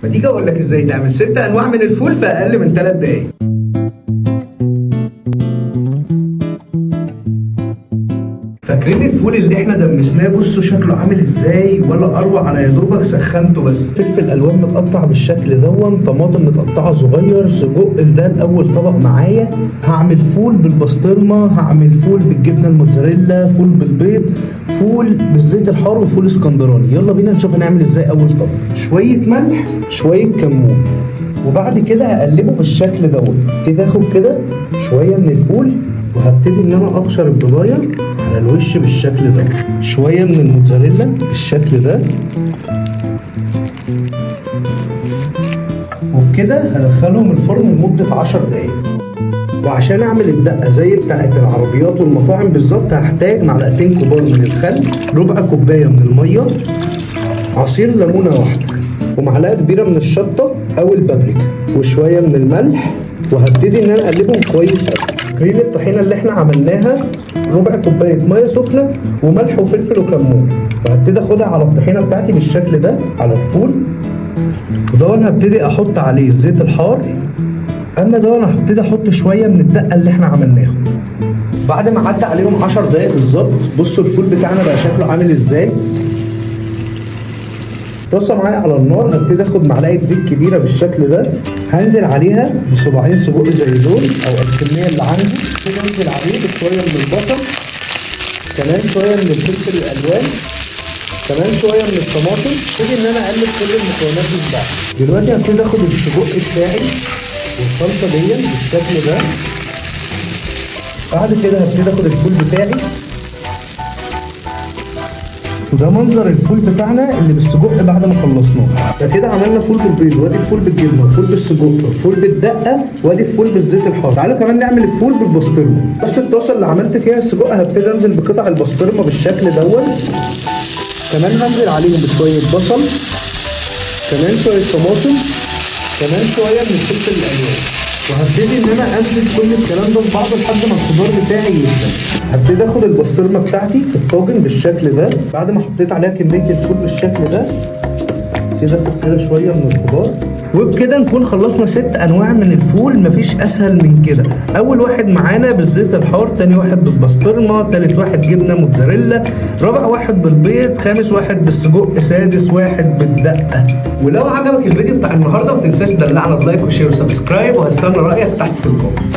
ما تيجي اقول لك ازاي تعمل 6 انواع من الفول في اقل من 3 دقايق. فاكرين الفول اللي احنا دمسناه؟ بصوا شكله عامل ازاي، ولا اروع. انا يا دوبك سخنته بس. فلفل الوان متقطع بالشكل دون، طماطم متقطعه صغير، سجق. ده الاول طبق معايا. هعمل فول بالبسطرمه، هعمل فول بالجبنه الموتزاريلا، فول بالبيض، فول بالزيت الحار، وفول اسكندراني. يلا بينا نشوف هنعمل ازاي. اول طبق شويه ملح، شويه كمون، وبعد كده هقلبه بالشكل دوت. كده اخد كده شويه من الفول، وهبتدي ان انا اكسر البضايه على الوش بالشكل ده. شويه من الموتزاريلا بالشكل ده، وبكده هدخلهم الفرن لمده 10 دقايق. وعشان اعمل الدقه زي بتاعه العربيات والمطاعم بالظبط، هحتاج معلقتين كبار من الخل، ربع كوبايه من الميه، عصير ليمونه واحده، ومعلقه كبيره من الشطه او البابريكا، وشويه من الملح. وهبتدي ان انا اقلبهم كويس قوي. كريم الطحينه اللي احنا عملناها ربع كوبايه ميه سخنه، وملح وفلفل وكمون. وهبتدي اخدها على الطحينه بتاعتي بالشكل ده على الفول. وده هبتدي احط عليه الزيت الحار. اما ده انا هبتدي احط شويه من الدقه اللي احنا عملناها. بعد ما عدى عليهم 10 دقايق بالظبط، بصوا الفول بتاعنا بقى شكله عامل ازاي. طاسه معايا على النار، هبتدي اخد معلقه زيت كبيره بالشكل ده، هنزل عليها بصباعين سجق زي دول او الكميه اللي عندي. كده انزل عليه بشويه من البصل، كمان شويه من الفلفل الالوان، كمان شويه من الطماطم. ابتدي ان انا اقلب كل المكونات دي في بعض. دلوقتي هبتدي اخد السجق بتاعي والصلصه دي بالشكل ده. بعد كده هبتدي اخد الفول بتاعي، وده منظر الفول بتاعنا اللي بالسجق بعد ما خلصناه. فكده عملنا فول بالبيض، وادي الفول بالجبنه، وفول بالسجق، وفول بالدقه، وادي الفول بالزيت الحار. تعالوا كمان نعمل الفول بالبسطرمه. نفس الطاسه اللي عملت فيها السجق هبتدي انزل بقطع البسطرمه بالشكل دوت. كمان هنزل عليهم بشويه بصل، كمان شويه طماطم، كمان شويه من الفلفل الالوان. وهبتدي ان انا انزل كل الكلام ده في بعضه لحد ما الخضار بتاعي يهدى. هبتدي اخد البسطرمه بتاعتي في الطاجن بالشكل ده. بعد ما حطيت عليها كميه الفول بالشكل ده، كده اخد كده شويه من الخضار. وبكده نكون خلصنا 6 انواع من الفول. مفيش اسهل من كده. اول واحد معانا بالزيت الحار، تاني واحد بالبسطرمه، تالت واحد جبنه موتزاريلا، رابع واحد بالبيض، خامس واحد بالسجق، سادس واحد بالدقه. ولو عجبك الفيديو بتاع النهارده ما تنساش تدلعنا بلايك وشير وسبسكرايب، وهستنى رايك تحت في الكومنت.